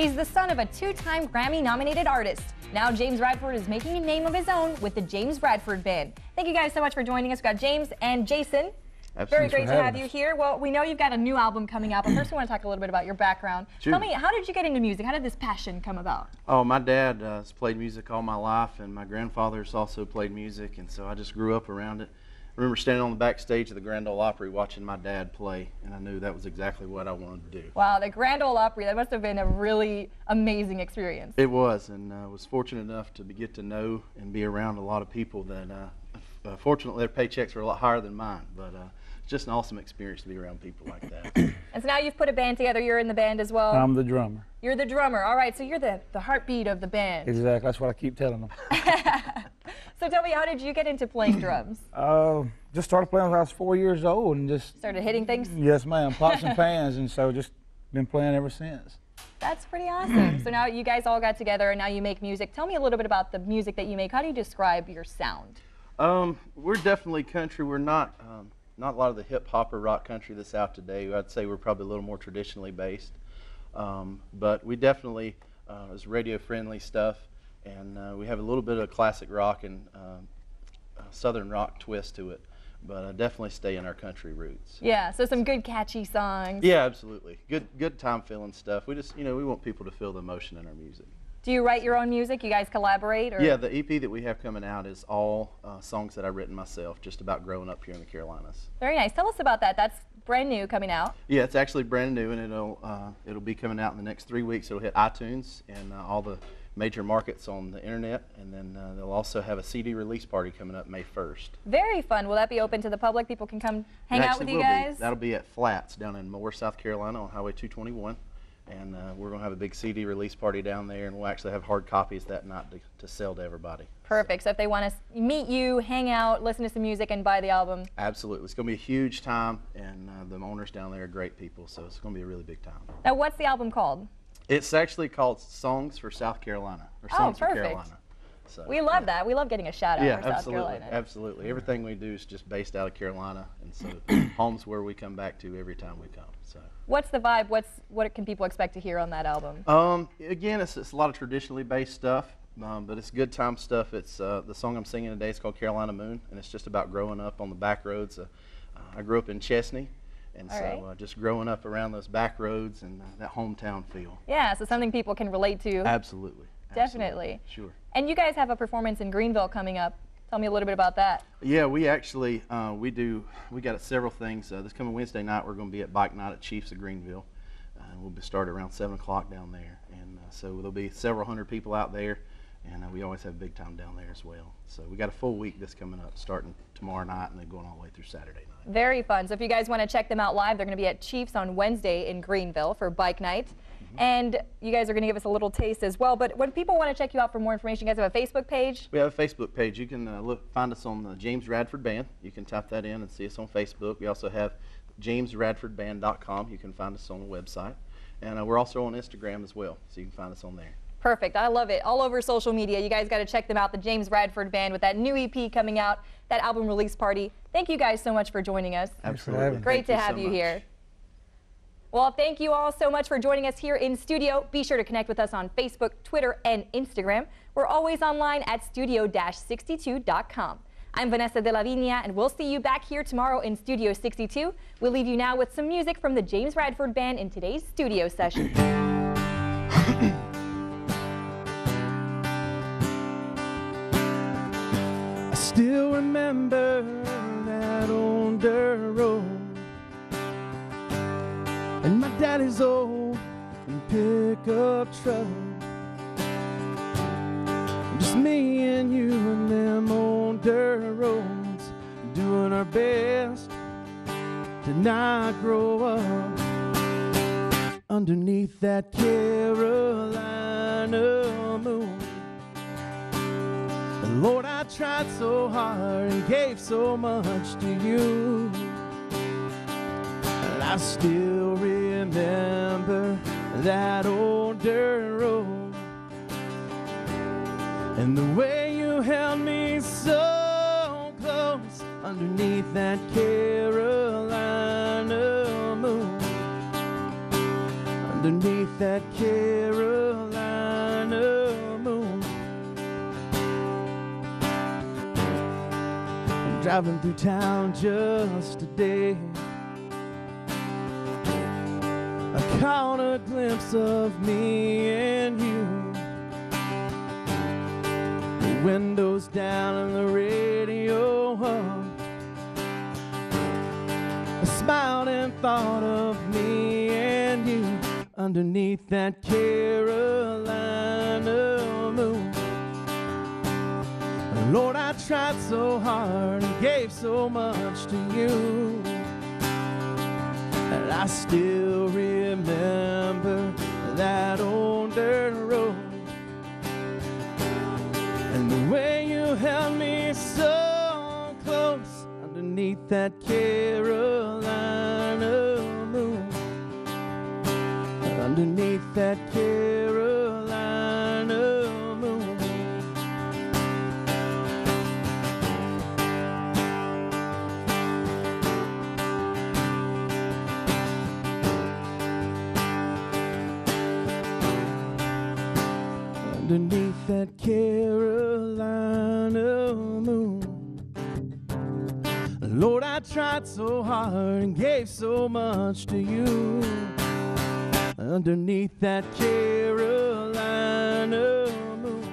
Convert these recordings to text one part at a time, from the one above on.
He's the son of a two-time Grammy-nominated artist. Now James Radford is making a name of his own with the James Radford Band. Thank you guys so much for joining us. We've got James and Jason. Absolutely. Very great to have you here. Well, we know you've got a new album coming out, but first we want to talk a little bit about your background. Sure. Tell me, how did you get into music? How did this passion come about? Oh, my dad has played music all my life, and my grandfather's also played music, and so I just grew up around it. I remember standing on the backstage of the Grand Ole Opry watching my dad play, and I knew that was exactly what I wanted to do. Wow, the Grand Ole Opry, that must have been a really amazing experience. It was, and I was fortunate enough to get to know and be around a lot of people that, fortunately, their paychecks were a lot higher than mine, but it's just an awesome experience to be around people like that. And so now you've put a band together. You're in the band as well? I'm the drummer. You're the drummer. All right, so you're the heartbeat of the band. Exactly, that's what I keep telling them. So tell me, how did you get into playing drums? Just started playing when I was 4 years old and just... Started hitting things? Yes, ma'am, pots and pans, and so just been playing ever since. That's pretty awesome. So now you guys all got together and now you make music. Tell me a little bit about the music that you make. How do you describe your sound? We're definitely country. We're not a lot of the hip hop or rock country that's out today. I'd say we're probably a little more traditionally based. But we definitely is radio friendly stuff, and we have a little bit of classic rock and southern rock twist to it, but definitely stay in our country roots. Yeah, so some good catchy songs. Yeah, absolutely. Good time filling stuff. We just, we want people to feel the emotion in our music. Do you write your own music? You guys collaborate? Or? Yeah, the EP that we have coming out is all songs that I've written myself, just about growing up here in the Carolinas. Very nice. Tell us about that. That's brand new, coming out. Yeah, it's actually brand new, and it'll be coming out in the next 3 weeks. It'll hit iTunes and all the major markets on the internet, and then they'll also have a CD release party coming up May 1st. Very fun. Will that be open to the public? People can come hang out with you guys? That'll be at Flats down in Moore, South Carolina on Highway 221. And we're going to have a big CD release party down there, and we'll actually have hard copies that night to sell to everybody. Perfect. So if they want to meet you, hang out, listen to some music, and buy the album. Absolutely. It's going to be a huge time, and the owners down there are great people, so it's going to be a really big time. Now, what's the album called? It's actually called Songs for South Carolina, or Songs for Carolina. So, we love that. We love getting a shout out for South Carolina. Absolutely. Everything we do is just based out of Carolina, and so home's where we come back to every time we come. So. What's the vibe? What can people expect to hear on that album? Again, it's a lot of traditionally based stuff, but it's good time stuff. It's the song I'm singing today is called Carolina Moon, and it's just about growing up on the back roads. I grew up in Chesney, and so just growing up around those back roads and that hometown feel. Yeah, so something people can relate to. Absolutely. Definitely. Sure. And you guys have a performance in Greenville coming up. Tell me a little bit about that. Yeah, we actually, we got several things. This coming Wednesday night, we're going to be at Bike Night at Chiefs of Greenville. We'll be starting around 7 o'clock down there. And so there'll be several hundred people out there, and we always have a big time down there as well. So we got a full week this coming up, starting tomorrow night and then going all the way through Saturday night. Very fun. So if you guys want to check them out live, they're going to be at Chiefs on Wednesday in Greenville for Bike Night. And you guys are going to give us a little taste as well. But when people want to check you out for more information, you guys have a Facebook page? We have a Facebook page. You can find us on the James Radford Band. You can type that in and see us on Facebook. We also have jamesradfordband.com. You can find us on the website. And we're also on Instagram as well, so you can find us on there. Perfect. I love it. All over social media. You guys got to check them out, the James Radford Band, with that new EP coming out, that album release party. Thank you guys so much for joining us. Absolutely. Great to have you here. Well, thank you all so much for joining us here in studio. Be sure to connect with us on Facebook, Twitter, and Instagram. We're always online at studio-62.com. I'm Vanessa de la Viña, and we'll see you back here tomorrow in Studio 62. We'll leave you now with some music from the James Radford Band in today's studio session. I still remember that old dirt road, and my daddy's old pickup truck. Just me and you and them old dirt roads, doing our best to not grow up underneath that Carolina moon. And Lord, I tried so hard and gave so much to you, and I still remember that old dirt road, and the way you held me so close underneath that Carolina moon, underneath that Carolina moon. I'm driving through town just today. I caught a glimpse of me and you. The windows down and the radio up. I smiled and thought of me and you underneath that Carolina moon. Lord, I tried so hard and gave so much to you, and I still remember that old dirt road and the way you held me so close underneath that Carolina moon. Underneath that Carolina moon. Underneath that Carolina moon. Lord, I tried so hard and gave so much to you. Underneath that Carolina moon.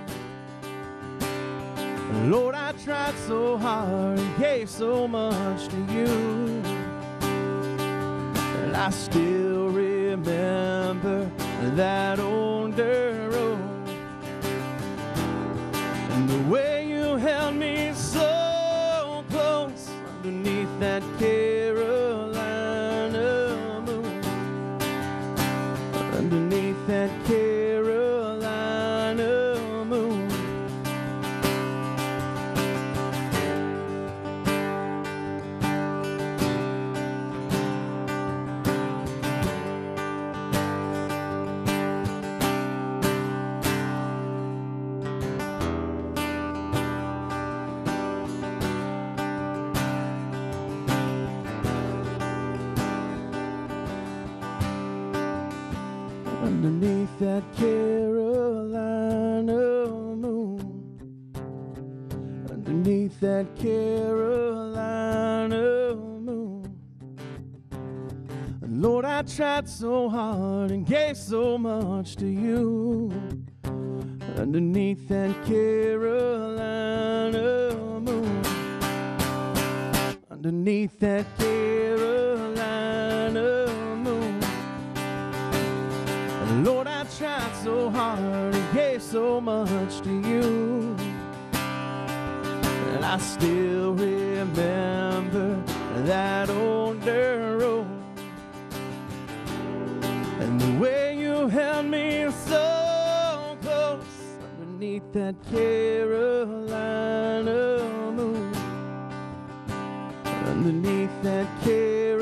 Lord, I tried so hard and gave so much to you, and I still remember that old dirt road and the way you held me so close underneath that Carolina moon. Underneath that Carolina moon. Underneath that Carolina moon. Underneath that Carolina moon. And Lord, I tried so hard and gave so much to you. Underneath that Carolina moon. Underneath that Carolina moon. Lord, I tried so hard and gave so much to you, and I still remember that old dirt road and the way you held me so close underneath that Carolina moon. Underneath that Carolina